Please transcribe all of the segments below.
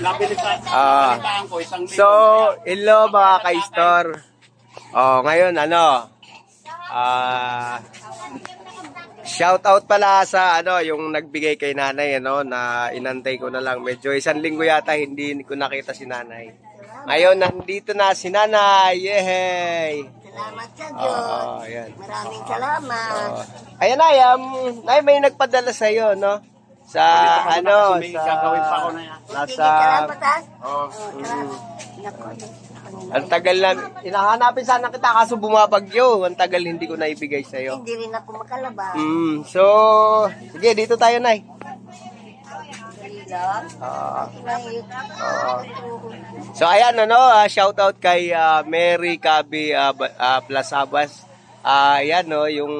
Nabalitaan ko, so, hello mga ka-store. Ngayon, shout out pala sa yung nagbigay kay nanay na inantay ko na lang. Medyo 1 linggo yata hindi ko nakita si nanay. Ngayon nandito na si nanay. Yehey! Salamat sa Diyos. Maraming salamat. Ayan nay, may nagpadala sa iyo sa ang tagal na, hinahanapin sana kita kaso bumabagyo. Ang tagal hindi ko naibigay sa iyo. Hindi rin ako makalabas. So, sige, dito tayo, nay. So, ayan, shout out kay Mary Kabi Plasabas. Ayan,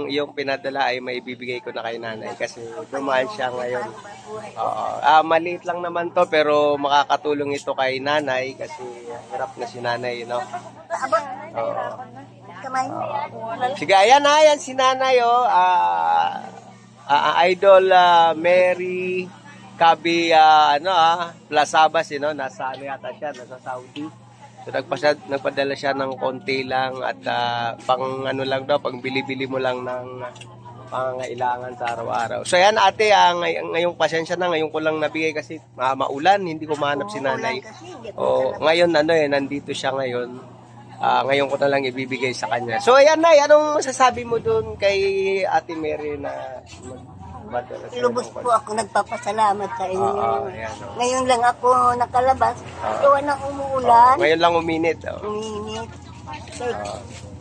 yung pinadala ay maibibigay ko na kay nanay kasi dumaan siya ngayon. Maliit lang naman to pero makakatulong ito kay nanay kasi hirap na si nanay, Sige, ayan si nanay, Idol Mary Kabi Plasabas, nasa yata siya, nasa Saudi. So nagpadala siya ng konti lang at pang lang daw, pang bili-bili mo lang ng pangangailangan sa araw-araw. So ayan ate, ngayong pasensya na, ngayon ko lang nabigay kasi maulan, hindi ko mahanap si nanay. Ngayon nandito siya ngayon. Ngayon ko na lang ibibigay sa kanya. So ayan nay, anong masasabi mo dun kay Ate Mary na lubos po ako nagpapasalamat sa inyo. Ngayon lang ako nakalabas. Gawa ng umuulan. Ngayon lang uminit. Uminit.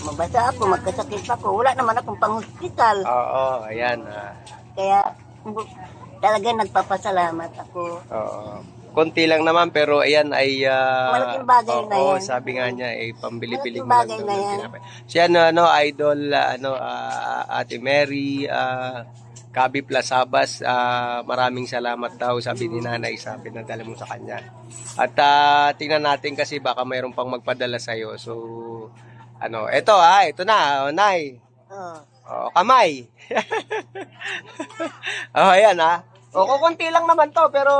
Mabasa ako, magkasakit pa ako. Wala naman akong pang-hospital. Ayan. Kaya talaga nagpapasalamat ako. Konti lang naman pero ayan ay malaking bagay na yan. Sabi nga niya pambili-bili mo lang na yan. Siya idol Ate Mary Kabi Plasabas, maraming salamat daw sabi ni nanay sa pinadala mo sa kanya. At tingnan natin kasi baka mayroon pang magpadala sa iyo. So ito na, nay. Kamay. Ayan kukunti lang naman to pero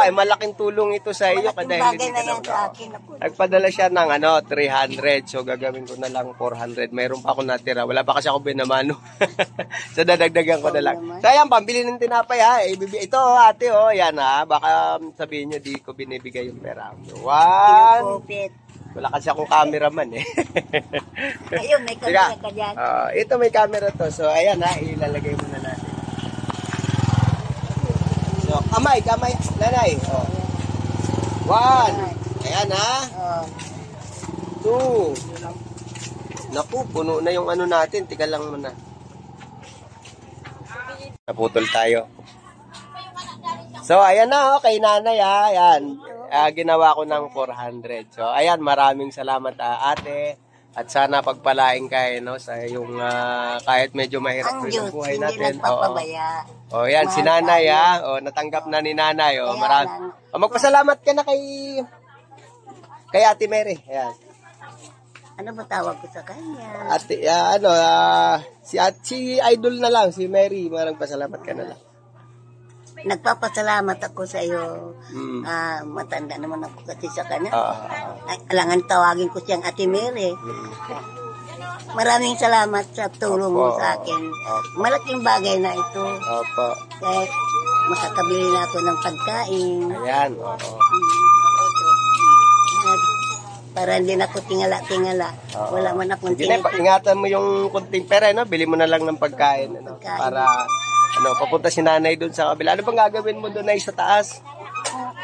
malaking tulong ito sa iyo kada hindi ka nagpadala siya ng 300, so gagawin ko na lang 400. Mayroon pa ako natira, wala pa kasi ako binamano. So dadagdagan ko na lang. So ayan, pambili ng tinapay ito ate yan baka sabihin niyo di ko binibigay yung pera. Wala kasi akong cameraman Ayun, may camera ka dyan. Ito may camera to, so ayan ilalagay mo na natin. So, kamay, nanay. 1. Ayan 2. Naku, puno na yung natin. Tiga lang muna. Naputol tayo. So, ayan na kay nanay Ayan. Ginawa ko ng 400. So, ayan, maraming salamat ate. At sana pagpalain kayo sa yung kahit medyo mahirap yung buhay natin. Yan si nanay natanggap na ni nanay marami. Magpasalamat ka na kay Ate Mary. Ayan. Ano ba tawag ko sa kanya? Ate si Idol na lang, si Mary, magpasalamat ka na lang. Nagpapasalamat ako sa iyo. Matanda naman ako kasi sa kanya. Alangan tawagin ko siyang Ate Mary. Maraming salamat sa tulong mo sa akin. Malaking bagay na ito. Kahit makakabili na ako ng pagkain. Ayan. Para hindi na ako tingala-tingala. Wala man akong tingala. Ingatan mo yung kunting pera, bili mo na lang ng pagkain. Para papunta si nanay doon sa kabila. Ano bang gagawin mo doon sa taas?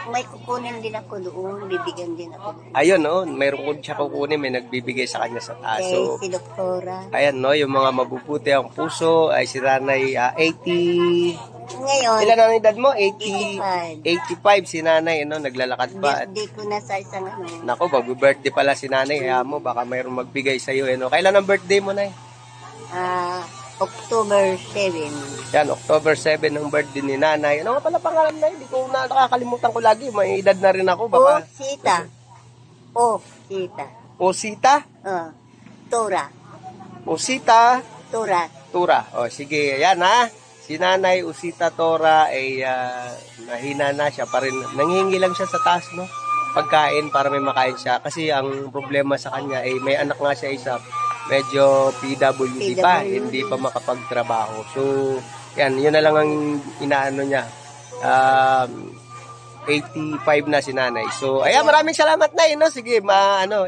May kukunin din ako doon, bibigyan din ako doon. Ayun mayroon siya kukunin, may nagbibigay sa kanya sa taas. So, si Doktora. Ayan yung mga mabubuti ang puso ay si nanay 80. Ngayon, ilan ang edad mo? 85 si nanay, naglalakad pa. Birthday ko na sa isang Naku, mag-birthday pala si nanay, kaya mo baka mayroong magbigay sa iyo. Kailan ang birthday mo, nay? October 7. Yan, October 7 ang birthday ni nanay. Ano nga pala pangalan na? Hindi ko nakakalimutan ko lagi. May edad na rin ako. Baka... Osita? Tora. Osita? Tora. Sige, yan si Nanay Usita Tora ay nahina na siya pa rin. Nanghihingi lang siya sa taas, no? Pagkain para may makain siya. Kasi ang problema sa kanya ay may anak nga siya isa. Medyo PWD pa, hindi pa makapagtrabaho. So, yan, yun na lang ang inaano niya. 85 na si Nanay. So, ayan, maraming salamat na, no? Sige,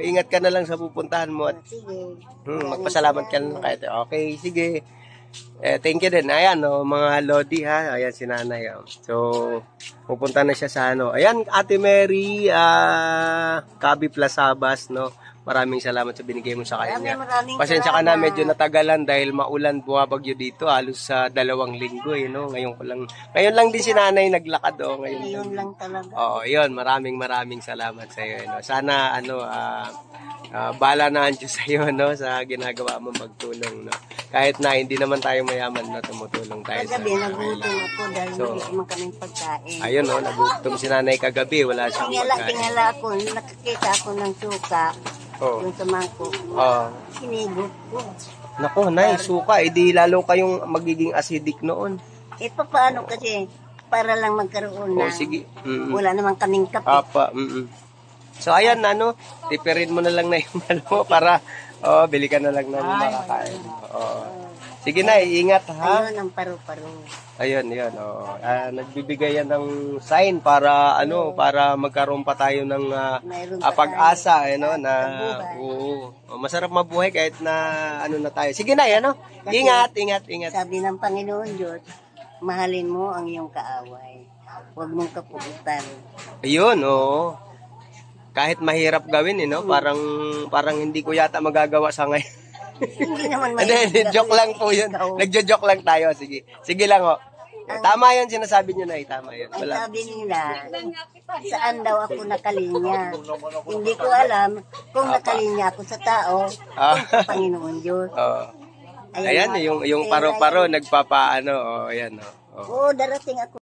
ingat ka na lang sa pupuntahan mo. At, Sige. magpasalamat ka na kahit. Okay, sige. Thank you din. Ayan, mga Lodi, ha? Ayan si Nanay. So, pupunta na siya sa Ayan, Ate Mary, Kabi Plasabas, no? Maraming salamat sa binigay mo sa kanya. Pasensya ka na, medyo natagalan dahil maulan, bumabagyo dito, halos sa 2 linggo, no? Ngayon lang din si Nanay naglakad, Ngayon lang talaga. Oo, yun, maraming salamat sa iyo, no? Sana, bala na ang Diyos sa iyo, no? Sa ginagawa mo magtulong, no? Kahit na hindi naman tayo mayaman, no? Tumutulong tayo Kagabi, nagutom ako dahil hindi naman kaming pagkain. Ayun, no? Nagutom si Nanay kagabi, wala siyang pagkain. Tingala ako, nakakita ako ng suka. Yung sa mangkok. Sinigop ko. Naku, Nay, suka. Di lalo kayong magiging acidic noon. Paano kasi, para lang magkaroon na. Sige. Wala naman kaming kape. So, ayan, tipirin mo na lang na yung para, bili ka na lang ng makakain. Sige na, ingat ha. Ayun ang paru-paro. Ayun, yun. Nagbibigay yan ng sign para para magkaroon pa tayo ng pag-asa, masarap mabuhay kahit na na tayo. Sige na, ingat. Sabi ng Panginoon Diyos, mahalin mo ang iyong kaaway. Huwag mong kapugutan. Ayun, kahit mahirap gawin, parang hindi ko yata magagawa sa ngayon. Hindi naman joke lang po yun. Nagjo-joke lang tayo. Sige lang, Tama yun, sinasabi nyo na, tama yun. Ang sabi nila, saan daw ako nakalinya? Hindi ko alam kung nakalinya ako sa tao, kung sa Panginoon Diyos. Ayan, yung paro-paro, nagpapaano, ayan, Oo, darating ako.